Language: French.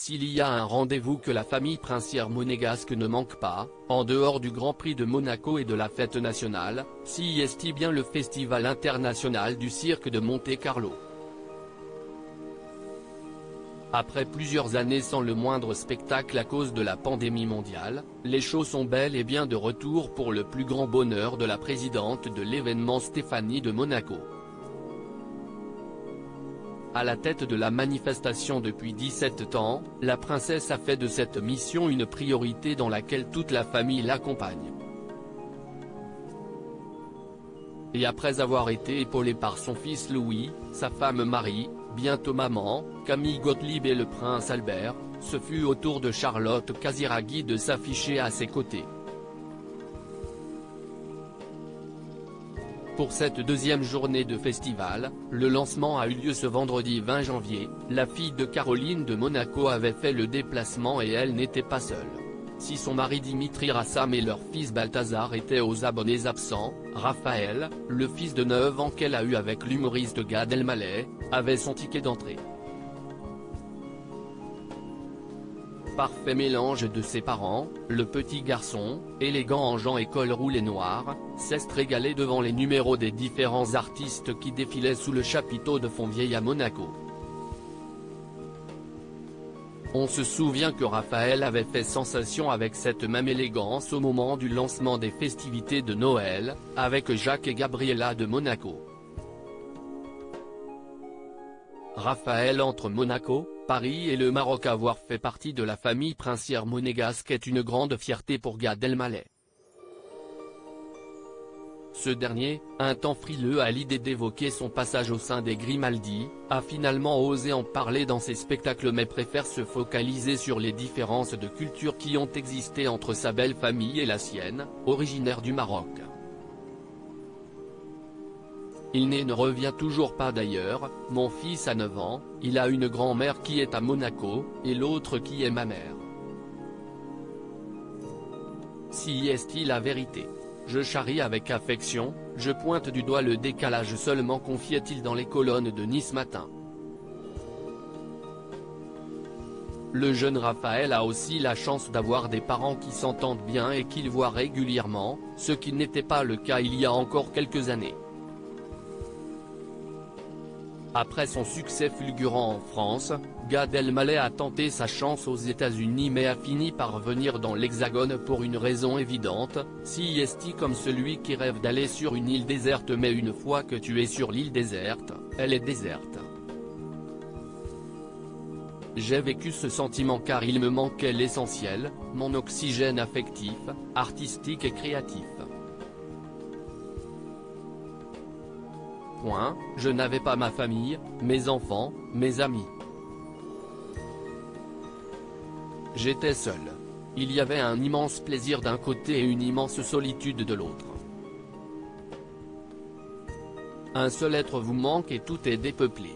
s'il y a un rendez-vous que la famille princière monégasque ne manque pas, en dehors du Grand Prix de Monaco et de la fête nationale, c'est bien le Festival international du cirque de Monte-Carlo. Après plusieurs années sans le moindre spectacle à cause de la pandémie mondiale, les shows sont bel et bien de retour pour le plus grand bonheur de la présidente de l'événement Stéphanie de Monaco. À la tête de la manifestation depuis 17 ans, la princesse a fait de cette mission une priorité dans laquelle toute la famille l'accompagne. Et après avoir été épaulée par son fils Louis, sa femme Marie, bientôt maman, Camille Gottlieb et le prince Albert, ce fut au tour de Charlotte Casiraghi de s'afficher à ses côtés. Pour cette deuxième journée de festival, le lancement a eu lieu ce vendredi 20 janvier, la fille de Caroline de Monaco avait fait le déplacement et elle n'était pas seule. Si son mari Dimitri Rassam et leur fils Balthazar étaient aux abonnés absents, Raphaël, le fils de 9 ans qu'elle a eu avec l'humoriste Gad Elmaleh, avait son ticket d'entrée. Parfait mélange de ses parents, le petit garçon, élégant en jean et col roulé noir, s'est régalé devant les numéros des différents artistes qui défilaient sous le chapiteau de Fontvieille à Monaco. On se souvient que Raphaël avait fait sensation avec cette même élégance au moment du lancement des festivités de Noël, avec Jacques et Gabriella de Monaco. Raphaël entre Monaco, Paris et le Maroc. Avoir fait partie de la famille princière monégasque est une grande fierté pour Gad Elmaleh. Ce dernier, un temps frileux à l'idée d'évoquer son passage au sein des Grimaldi, a finalement osé en parler dans ses spectacles mais préfère se focaliser sur les différences de culture qui ont existé entre sa belle famille et la sienne, originaire du Maroc. Il ne revient toujours pas d'ailleurs, mon fils a 9 ans, il a une grand-mère qui est à Monaco, et l'autre qui est ma mère. Si est-il la vérité? Je charrie avec affection, je pointe du doigt le décalage seulement, confiait-il dans les colonnes de Nice Matin. Le jeune Raphaël a aussi la chance d'avoir des parents qui s'entendent bien et qu'il voit régulièrement, ce qui n'était pas le cas il y a encore quelques années. Après son succès fulgurant en France, Gad Elmaleh a tenté sa chance aux États-Unis mais a fini par venir dans l'Hexagone pour une raison évidente, c'est comme celui qui rêve d'aller sur une île déserte mais une fois que tu es sur l'île déserte, elle est déserte. J'ai vécu ce sentiment car il me manquait l'essentiel, mon oxygène affectif, artistique et créatif. Je n'avais pas ma famille, mes enfants, mes amis. J'étais seul. Il y avait un immense plaisir d'un côté et une immense solitude de l'autre. Un seul être vous manque et tout est dépeuplé.